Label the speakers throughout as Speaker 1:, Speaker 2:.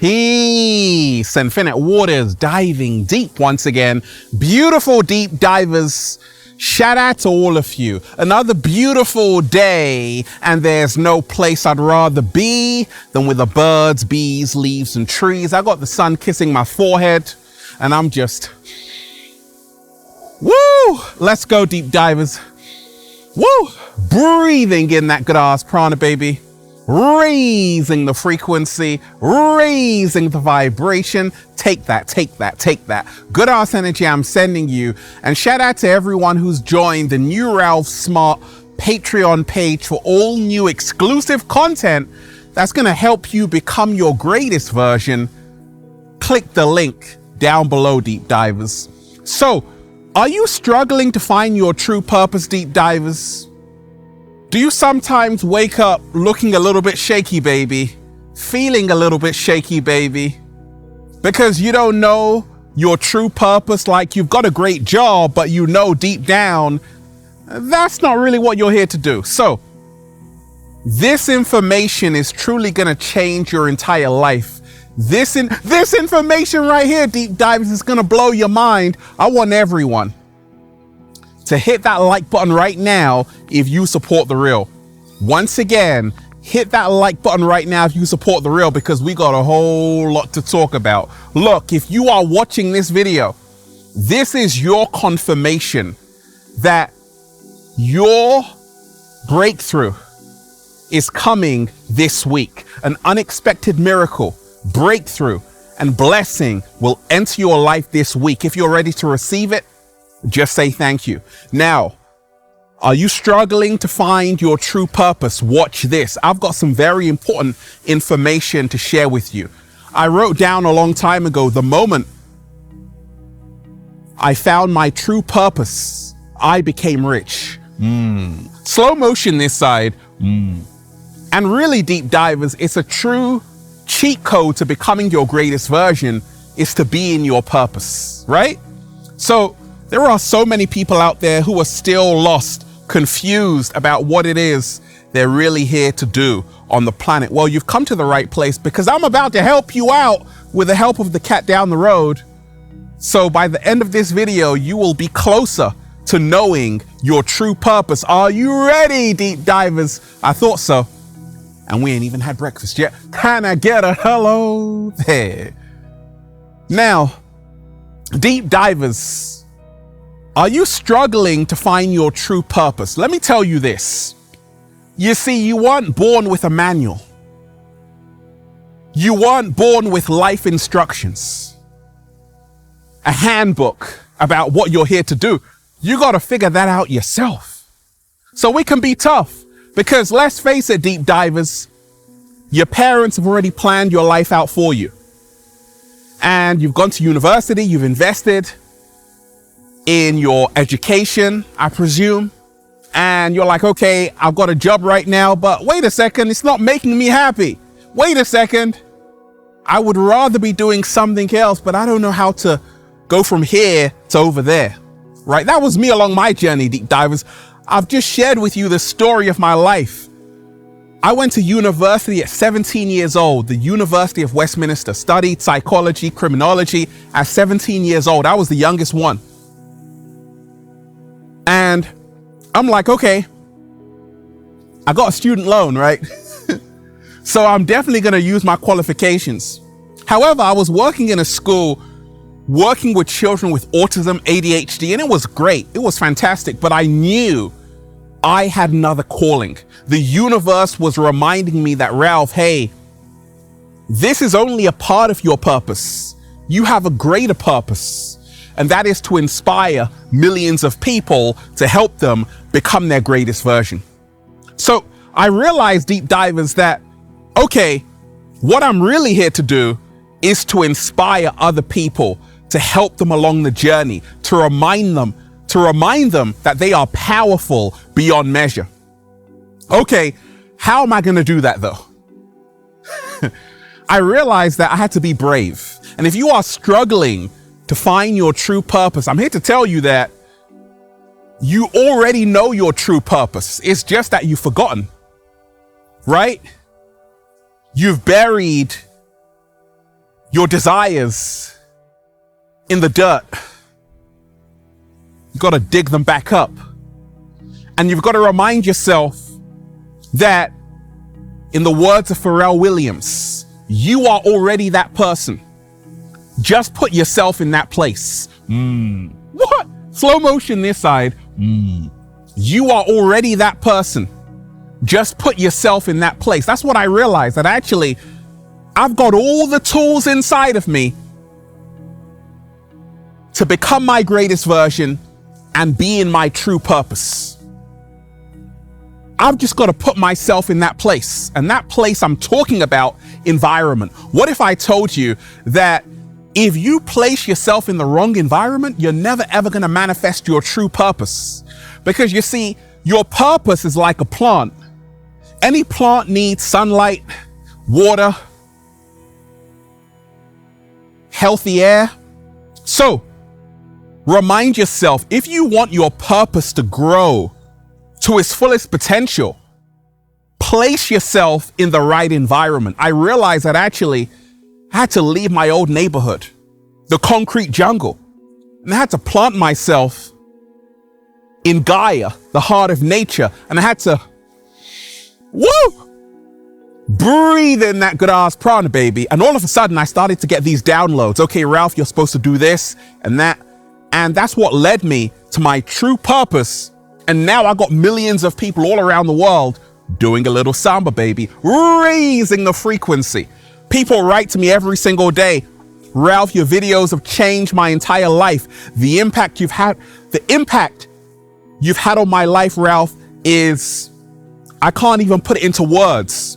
Speaker 1: Peace. Infinite waters diving deep once again. Beautiful deep divers. Shout out to all of you. Another beautiful day, and there's no place I'd rather be than with the birds, bees, leaves, and trees. I got the sun kissing my forehead, and I'm just, woo! Let's go, deep divers. Woo! Breathing in that good ass prana, baby. Raising the frequency, raising the vibration. Take that, take that, take that. Good ass energy I'm sending you. And shout out to everyone who's joined the new Ralph Smart Patreon page for all new exclusive content that's going to help you become your greatest version. Click the link down below, deep divers. So, are you struggling to find your true purpose, deep divers? Do you sometimes wake up looking a little bit shaky, baby? Feeling a little bit shaky, baby? Because you don't know your true purpose, like you've got a great job, but you know deep down, that's not really what you're here to do. So, this information is truly gonna change your entire life. This information right here, deep divers, is gonna blow your mind. I want everyone to hit that like button right now if you support The Real. Once again, hit that like button right now if you support The Real, because we got a whole lot to talk about. Look, if you are watching this video, this is your confirmation that your breakthrough is coming this week. An unexpected miracle, breakthrough, and blessing will enter your life this week. If you're ready to receive it, just say thank you. Now, are you struggling to find your true purpose? Watch this. I've got some very important information to share with you. I wrote down a long time ago, the moment I found my true purpose, I became rich. Slow motion this side. And really, deep divers, it's a true cheat code to becoming your greatest version is to be in your purpose, right? So, there are so many people out there who are still lost, confused about what it is they're really here to do on the planet. Well, you've come to the right place, because I'm about to help you out with the help of the cat down the road. So by the end of this video, you will be closer to knowing your true purpose. Are you ready, deep divers? I thought so. And we ain't even had breakfast yet. Can I get a hello there? Now, deep divers, are you struggling to find your true purpose? Let me tell you this. You see, you weren't born with a manual. You weren't born with life instructions, a handbook about what you're here to do. You got to figure that out yourself. So we can be tough, because let's face it, deep divers, your parents have already planned your life out for you. And you've gone to university, you've invested in your education, I presume, and you're like, okay, I've got a job right now, but wait a second, it's not making me happy. Wait a second, I would rather be doing something else, but I don't know how to go from here to over there, right? That was me along my journey, deep divers. I've just shared with you the story of my life. I went to university at 17 years old, the University of Westminster, studied psychology, criminology at 17 years old. I was the youngest one. And I'm like, okay, I got a student loan, right? So I'm definitely going to use my qualifications. However, I was working in a school, working with children with autism, ADHD, and it was great. It was fantastic. But I knew I had another calling. The universe was reminding me that, Ralph, hey, this is only a part of your purpose. You have a greater purpose. And that is to inspire millions of people to help them become their greatest version. So I realized, deep divers, that, okay, what I'm really here to do is to inspire other people, to help them along the journey, to remind them that they are powerful beyond measure. Okay, how am I going to do that though? I realized that I had to be brave. And if you are struggling to find your true purpose, I'm here to tell you that you already know your true purpose. It's just that you've forgotten, right? You've buried your desires in the dirt. You've got to dig them back up. And you've got to remind yourself that, in the words of Pharrell Williams, you are already that person. Just put yourself in that place. What? Slow motion this side. You are already that person. Just put yourself in that place. That's what I realized, that actually I've got all the tools inside of me to become my greatest version and be in my true purpose. I've just got to put myself in that place. And that place I'm talking about, environment. What if I told you that if you place yourself in the wrong environment, you're never ever going to manifest your true purpose? Because you see, your purpose is like a plant. Any plant needs sunlight, water, healthy air. So remind yourself, if you want your purpose to grow to its fullest potential, place yourself in the right environment. I realized that actually I had to leave my old neighborhood, the concrete jungle, and I had to plant myself in Gaia, the heart of nature, and I had to, breathe in that good ass prana, baby. And all of a sudden I started to get these downloads. Okay, Ralph, you're supposed to do this and that. And that's what led me to my true purpose. And now I got millions of people all around the world doing a little samba, baby, raising the frequency. People write to me every single day, Ralph, your videos have changed my entire life. The impact you've had on my life, Ralph, is, I can't even put it into words.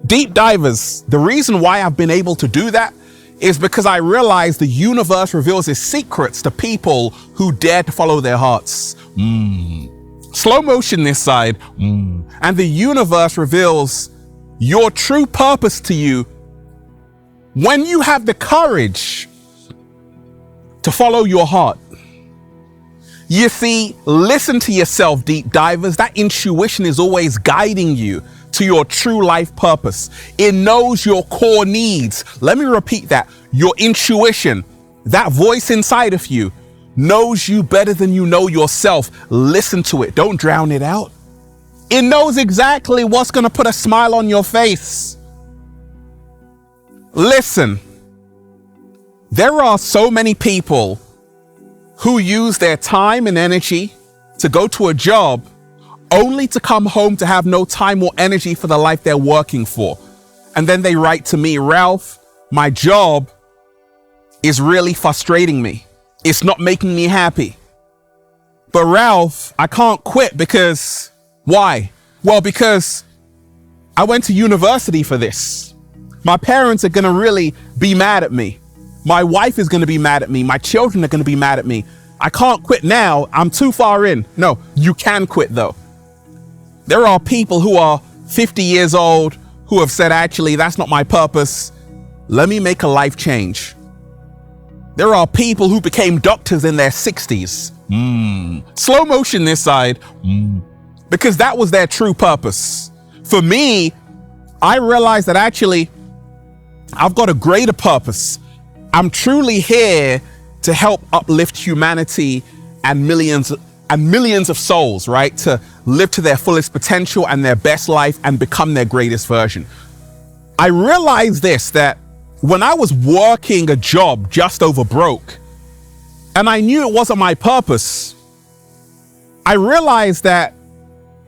Speaker 1: Deep divers, the reason why I've been able to do that is because I realize the universe reveals its secrets to people who dare to follow their hearts. Slow motion this side. And the universe reveals your true purpose to you when you have the courage to follow your heart. You see, listen to yourself, deep divers. That intuition is always guiding you to your true life purpose. It knows your core needs. Let me repeat that. Your intuition, that voice inside of you, knows you better than you know yourself. Listen to it. Don't drown it out. It knows exactly what's going to put a smile on your face. Listen, there are so many people who use their time and energy to go to a job only to come home to have no time or energy for the life they're working for. And then they write to me, Ralph, my job is really frustrating me. It's not making me happy. But Ralph, I can't quit because, why? Well, because I went to university for this. My parents are going to really be mad at me. My wife is going to be mad at me. My children are going to be mad at me. I can't quit now. I'm too far in. No, you can quit though. There are people who are 50 years old who have said, actually, that's not my purpose. Let me make a life change. There are people who became doctors in their 60s. Slow motion this side. Because that was their true purpose. For me, I realized that actually I've got a greater purpose. I'm truly here to help uplift humanity and millions of souls, right? To live to their fullest potential and their best life and become their greatest version. I realized this, that when I was working a job just over broke, and I knew it wasn't my purpose, I realized that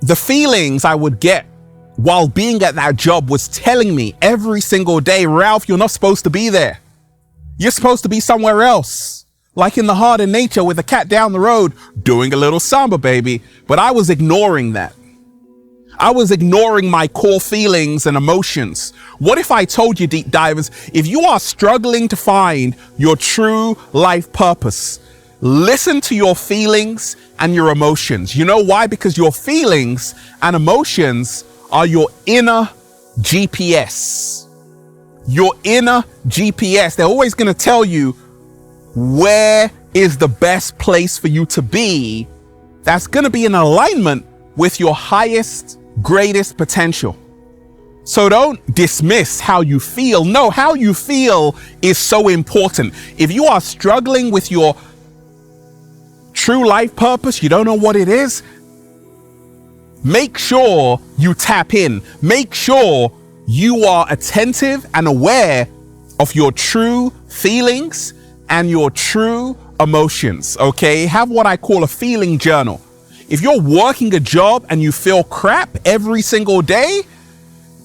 Speaker 1: the feelings I would get while being at that job was telling me every single day, Ralph, you're not supposed to be there. You're supposed to be somewhere else, like in the heart of nature with a cat down the road doing a little samba, baby. But I was ignoring that. I was ignoring my core feelings and emotions. What if I told you, deep divers, if you are struggling to find your true life purpose, listen to your feelings and your emotions. You know why? Because your feelings and emotions are your inner GPS. Your inner GPS. They're always going to tell you where is the best place for you to be. That's going to be in alignment with your highest, greatest potential. So don't dismiss how you feel. No, how you feel is so important. If you are struggling with your true life purpose, you don't know what it is, make sure you tap in. Make sure you are attentive and aware of your true feelings and your true emotions, okay? Have what I call a feeling journal. If you're working a job and you feel crap every single day,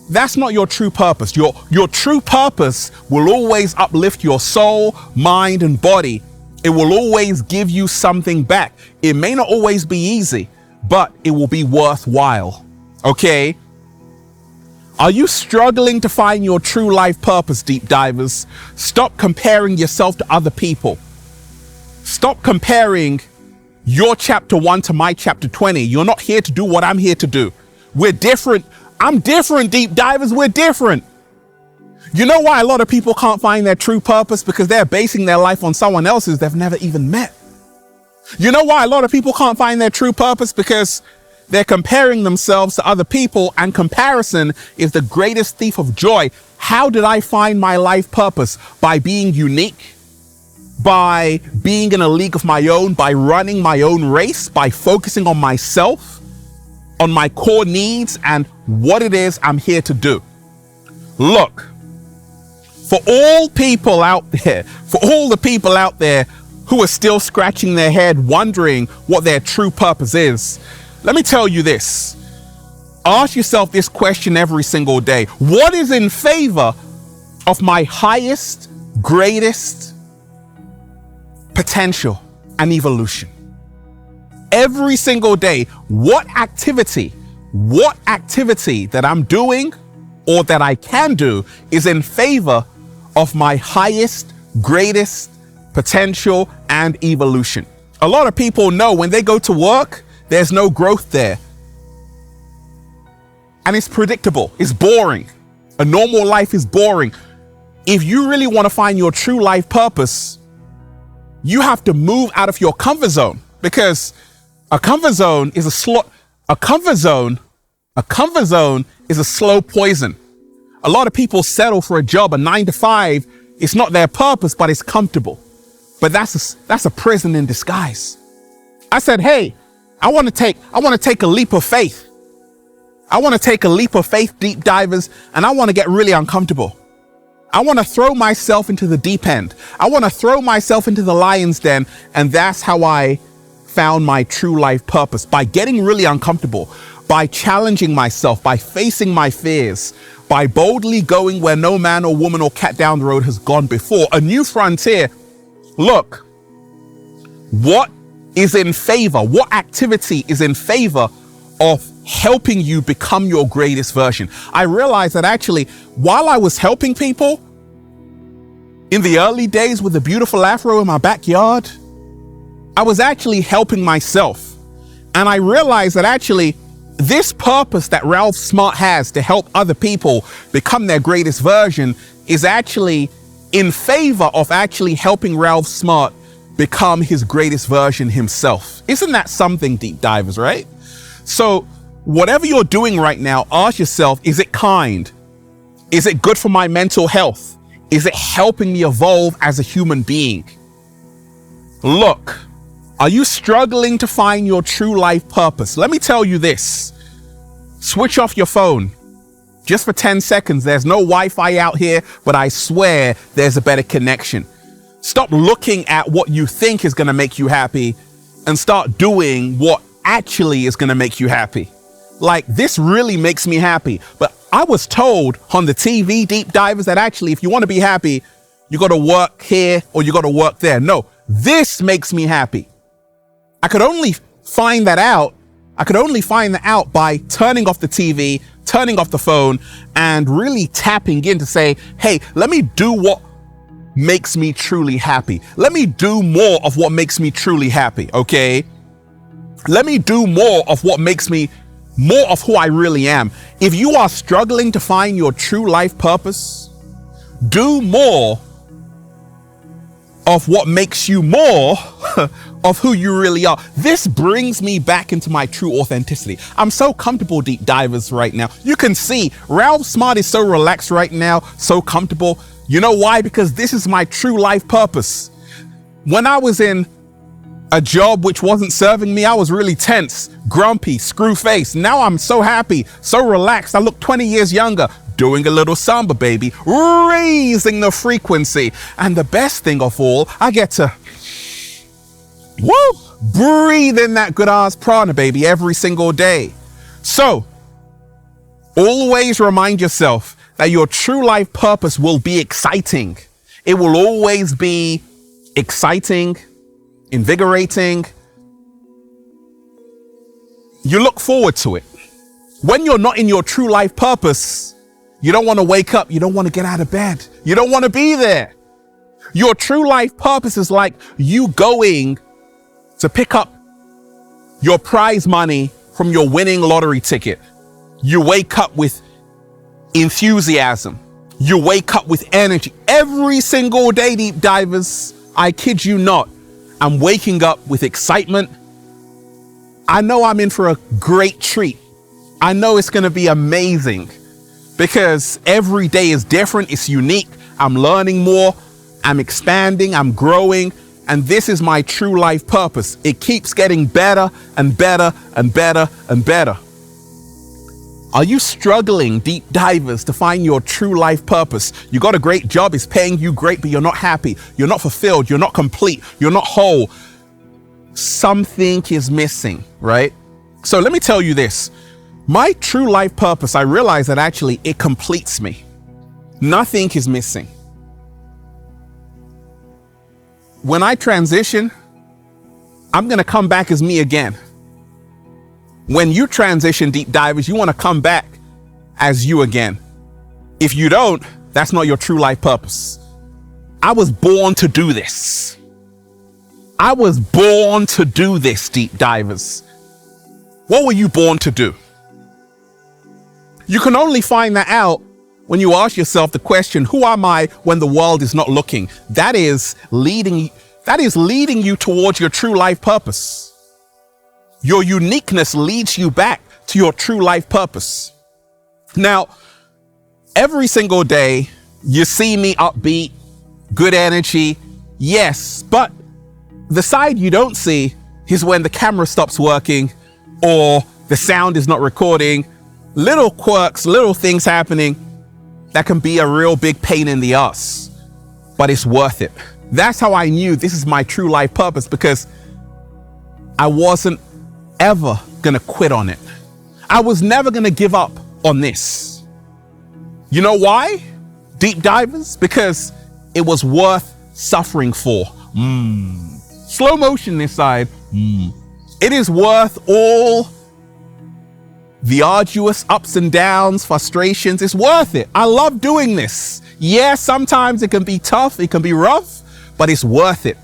Speaker 1: that's not your true purpose. Your true purpose will always uplift your soul, mind, and body. It will always give you something back. It may not always be easy, but it will be worthwhile, okay? Are you struggling to find your true life purpose, deep divers? Stop comparing yourself to other people. Stop comparing your chapter 1 to my chapter 20. You're not here to do what I'm here to do. We're different. I'm different, deep divers. We're different. You know why a lot of people can't find their true purpose? Because they're basing their life on someone else's they've never even met. You know why a lot of people can't find their true purpose? Because they're comparing themselves to other people, and comparison is the greatest thief of joy. How did I find my life purpose? By being unique, by being in a league of my own, by running my own race, by focusing on myself, on my core needs and what it is I'm here to do. Look, for all people out there, for all the people out there who are still scratching their head wondering what their true purpose is, let me tell you this. Ask yourself this question every single day. What is in favor of my highest, greatest potential and evolution? Every single day, what activity that I'm doing or that I can do is in favor of my highest, greatest potential and evolution? A lot of people know when they go to work, there's no growth there. And it's predictable. It's boring. A normal life is boring. If you really want to find your true life purpose, you have to move out of your comfort zone, because a comfort zone is a slow poison. A lot of people settle for a job, a 9 to 5. It's not their purpose, but it's comfortable. But that's a prison in disguise. I said, hey, I want to take a leap of faith. I want to take a leap of faith, deep divers, and I want to get really uncomfortable. I want to throw myself into the deep end. I want to throw myself into the lion's den. And that's how I found my true life purpose, by getting really uncomfortable, by challenging myself, by facing my fears, by boldly going where no man or woman or cat down the road has gone before. A new frontier. Look, what activity is in favor of helping you become your greatest version? I realized that actually, while I was helping people in the early days with a beautiful afro in my backyard, I was actually helping myself. And I realized that actually this purpose that Ralph Smart has to help other people become their greatest version is actually in favor of actually helping Ralph Smart become his greatest version himself. Isn't that something, deep divers, right? So whatever you're doing right now, ask yourself, is it kind? Is it good for my mental health? Is it helping me evolve as a human being? Look, are you struggling to find your true life purpose? Let me tell you this. Switch off your phone. Just for 10 seconds. There's no Wi-Fi out here, but I swear there's a better connection. Stop looking at what you think is going to make you happy and start doing what actually is going to make you happy. Like, this really makes me happy. But I was told on the TV, deep divers, that actually, if you want to be happy, you got to work here or you got to work there. No, this makes me happy. I could only find that out by turning off the TV, turning off the phone, and really tapping in to say, hey, let me do what makes me truly happy. Let me do more of what makes me truly happy, okay? Let me do more of what makes me more of who I really am. If you are struggling to find your true life purpose, do more of what makes you more of who you really are. This brings me back into my true authenticity. I'm so comfortable, deep divers, right now. You can see Ralph Smart is so relaxed right now, so comfortable. You know why? Because this is my true life purpose. When I was in a job which wasn't serving me, I was really tense, grumpy, screw-faced. Now I'm so happy, so relaxed. I look 20 years younger, doing a little samba, baby, raising the frequency. And the best thing of all, I get to, breathe in that good ass prana, baby, every single day. So, always remind yourself that your true life purpose will be exciting. It will always be exciting, invigorating. You look forward to it. When you're not in your true life purpose, you don't want to wake up. You don't want to get out of bed. You don't want to be there. Your true life purpose is like you going to pick up your prize money from your winning lottery ticket. You wake up with enthusiasm. You wake up with energy. Every single day, deep divers, I kid you not, I'm waking up with excitement. I know I'm in for a great treat. I know it's going to be amazing because every day is different. It's unique. I'm learning more. I'm expanding. I'm growing. And this is my true life purpose. It keeps getting better and better and better and better. Are you struggling, deep divers, to find your true life purpose? You got a great job, it's paying you great, but you're not happy. You're not fulfilled. You're not complete. You're not whole. Something is missing, right? So let me tell you this. My true life purpose, I realize that actually it completes me. Nothing is missing. When I transition, I'm going to come back as me again. When you transition, deep divers, you want to come back as you again. If you don't, that's not your true life purpose. I was born to do this. I was born to do this, deep divers. What were you born to do? You can only find that out when you ask yourself the question, who am I when the world is not looking? That is leading you towards your true life purpose. Your uniqueness leads you back to your true life purpose. Now, every single day, you see me upbeat, good energy, yes, but the side you don't see is when the camera stops working or the sound is not recording. Little quirks, little things happening that can be a real big pain in the ass, but it's worth it. That's how I knew this is my true life purpose, because I wasn't ever gonna quit on it. I was never gonna give up on this. You know why, deep divers? Because it was worth suffering for. Slow motion this side. It is worth all the arduous ups and downs, frustrations. It's worth it. I love doing this. Yeah, sometimes it can be tough, it can be rough, but it's worth it.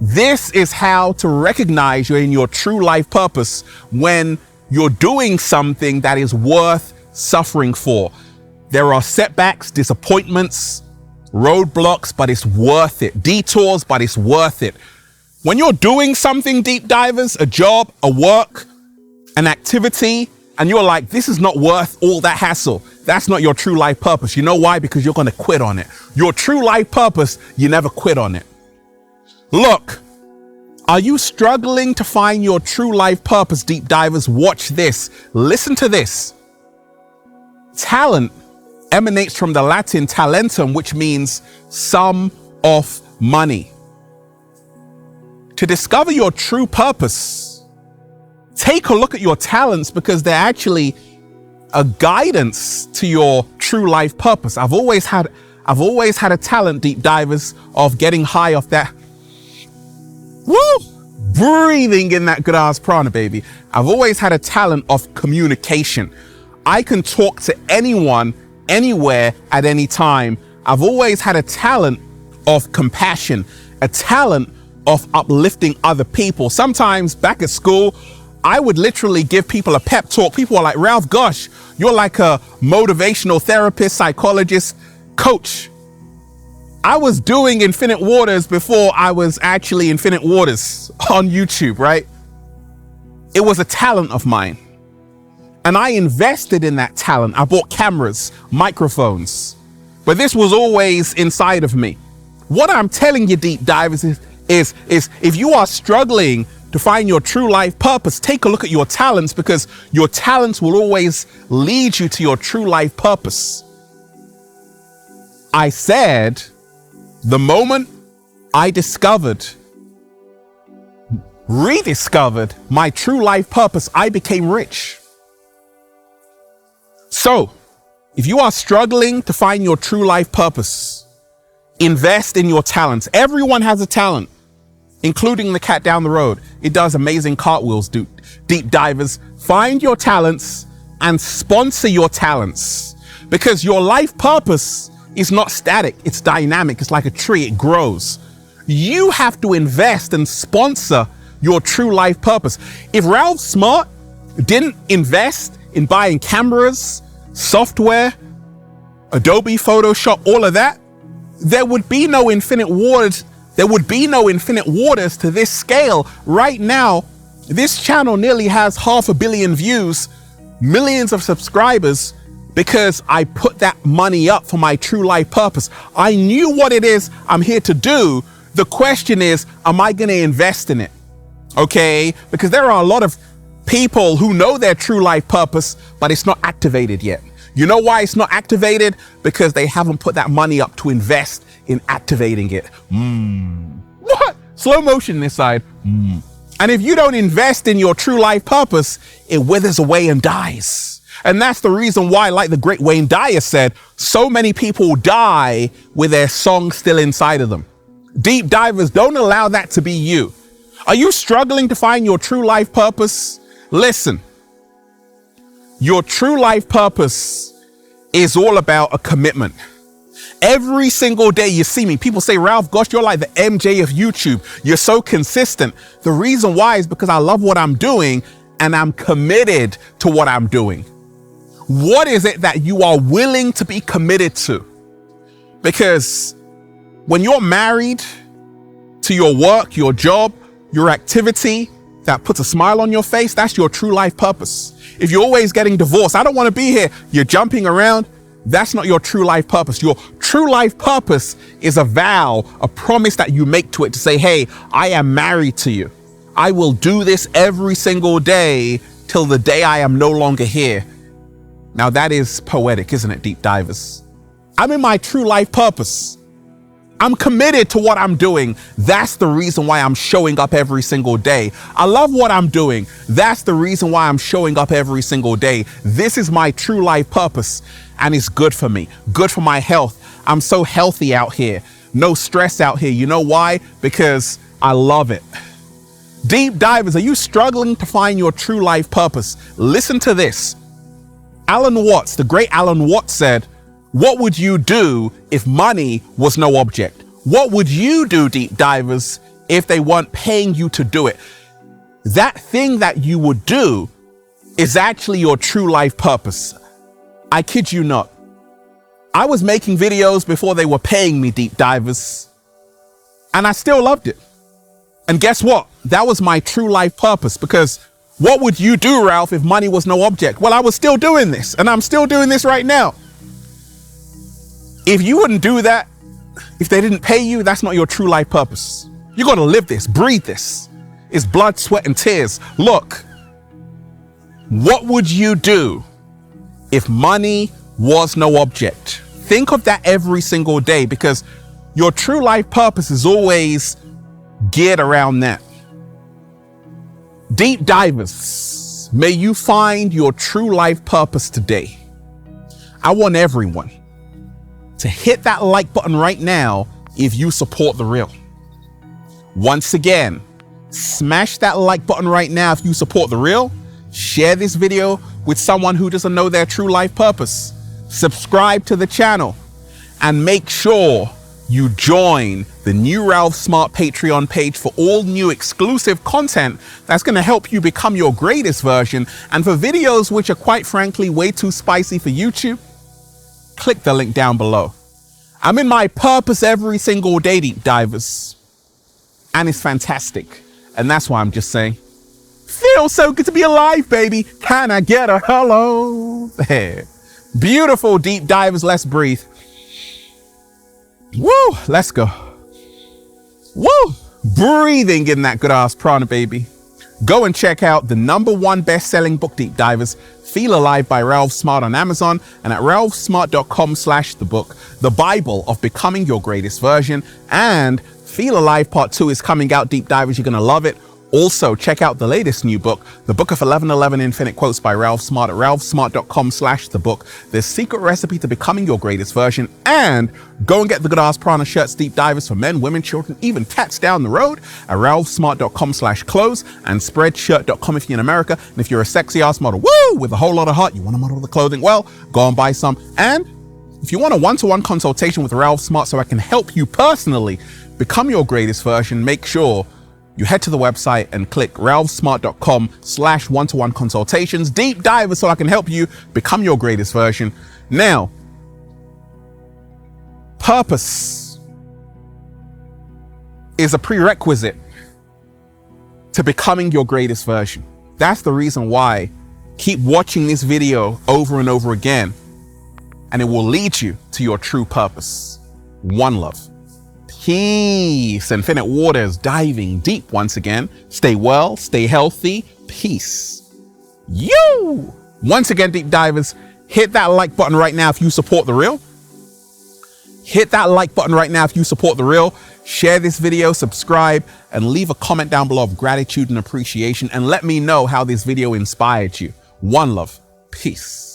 Speaker 1: This is how to recognize you're in your true life purpose, when you're doing something that is worth suffering for. There are setbacks, disappointments, roadblocks, but it's worth it. Detours, but it's worth it. When you're doing something, deep divers, a job, a work, an activity, and you're like, this is not worth all that hassle, that's not your true life purpose. You know why? Because you're going to quit on it. Your true life purpose, you never quit on it. Look, are you struggling to find your true life purpose, deep divers? Watch this. Listen to this. Talent emanates from the Latin talentum, which means sum of money. To discover your true purpose, take a look at your talents, because they're actually a guidance to your true life purpose. I've always had a talent, deep divers, of getting high off that. Breathing in that good ass prana, baby. I've always had a talent of communication. I can talk to anyone, anywhere, at any time. I've always had a talent of compassion, a talent of uplifting other people. Sometimes back at school, I would literally give people a pep talk. People are like, Ralph, gosh, you're like a motivational therapist, psychologist, coach. I was doing Infinite Waters before I was actually Infinite Waters on YouTube, right? It was a talent of mine. And I invested in that talent. I bought cameras, microphones, but this was always inside of me. What I'm telling you, deep divers, is if you are struggling to find your true life purpose, take a look at your talents, because your talents will always lead you to your true life purpose. I said, the moment I rediscovered my true life purpose, I became rich. So, if you are struggling to find your true life purpose, invest in your talents. Everyone has a talent, including the cat down the road. It does amazing cartwheels, deep divers. Find your talents and sponsor your talents, because your life purpose is not static. It's dynamic. It's like a tree. It grows. You have to invest and sponsor your true life purpose. If Ralph Smart didn't invest in buying cameras, software, Adobe Photoshop, all of that, there would be no Infinite Waters. There would be no Infinite Waters to this scale. Right now, this channel nearly has 500 million views, millions of subscribers, because I put that money up for my true life purpose. I knew what it is I'm here to do. The question is, am I going to invest in it? Okay, because there are a lot of people who know their true life purpose, but it's not activated yet. You know why it's not activated? Because they haven't put that money up to invest in activating it. What? Slow motion this side. And if you don't invest in your true life purpose, it withers away and dies. And that's the reason why, like the great Wayne Dyer said, so many people die with their song still inside of them. Deep divers, don't allow that to be you. Are you struggling to find your true life purpose? Listen, your true life purpose is all about a commitment. Every single day you see me, people say, Ralph, gosh, you're like the MJ of YouTube. You're so consistent. The reason why is because I love what I'm doing and I'm committed to what I'm doing. What is it that you are willing to be committed to? Because when you're married to your work, your job, your activity that puts a smile on your face, that's your true life purpose. If you're always getting divorced, I don't want to be here, you're jumping around, that's not your true life purpose. Your true life purpose is a vow, a promise that you make to it to say, hey, I am married to you. I will do this every single day till the day I am no longer here. Now that is poetic, isn't it, deep divers? I'm in my true life purpose. I'm committed to what I'm doing. That's the reason why I'm showing up every single day. I love what I'm doing. That's the reason why I'm showing up every single day. This is my true life purpose, and it's good for me, good for my health. I'm so healthy out here. No stress out here. You know why? Because I love it. Deep divers, are you struggling to find your true life purpose? Listen to this. Alan Watts, the great Alan Watts said, what would you do if money was no object? What would you do, deep divers, if they weren't paying you to do it? That thing that you would do is actually your true life purpose. I kid you not. I was making videos before they were paying me, deep divers, and I still loved it. And guess what? That was my true life purpose, because what would you do, Ralph, if money was no object? Well, I was still doing this, and I'm still doing this right now. If you wouldn't do that, if they didn't pay you, that's not your true life purpose. You got to live this, breathe this. It's blood, sweat, and tears. Look, what would you do if money was no object? Think of that every single day, because your true life purpose is always geared around that. Deep divers, may you find your true life purpose today. I want everyone to hit that like button right now if you support The Real. Once again, smash that like button right now if you support The Real. Share this video with someone who doesn't know their true life purpose. Subscribe to the channel and make sure you join the new Ralph Smart Patreon page for all new exclusive content that's going to help you become your greatest version. And for videos which are quite frankly way too spicy for YouTube, click the link down below. I'm in my purpose every single day, deep divers. And it's fantastic. And that's why I'm just saying, feels so good to be alive, baby. Can I get a hello? There. Beautiful deep divers. Let's breathe. Woo, let's go. Woo, breathing in that good ass prana, baby. Go and check out the #1 best-selling book, Deep Divers, Feel Alive by Ralph Smart on Amazon and at ralphsmart.com/thebook, the Bible of becoming your greatest version. And Feel Alive Part 2 is coming out, Deep Divers. You're going to love it. Also, check out the latest new book, The Book of 1111 Infinite Quotes by Ralph Smart at ralphsmart.com/thebook. The secret recipe to becoming your greatest version. And go and get the Good Ass Prana shirts, Deep Divers, for men, women, children, even cats down the road at ralphsmart.com/clothes and spreadshirt.com if you're in America. And if you're a sexy ass model, woo, with a whole lot of heart, you want to model the clothing, well, go and buy some. And if you want a one-to-one consultation with Ralph Smart so I can help you personally become your greatest version, make sure you head to the website and click ralphsmart.com/one-to-one consultations, Deep Divers, so I can help you become your greatest version. Now, purpose is a prerequisite to becoming your greatest version. That's the reason why keep watching this video over and over again, and it will lead you to your true purpose. One love. Peace. Infinite waters diving deep once again. Stay well, stay healthy. Peace. You. Once again, Deep Divers, hit that like button right now if you support the real. Hit that like button right now if you support the real. Share this video, subscribe, and leave a comment down below of gratitude and appreciation, and let me know how this video inspired you. One love. Peace.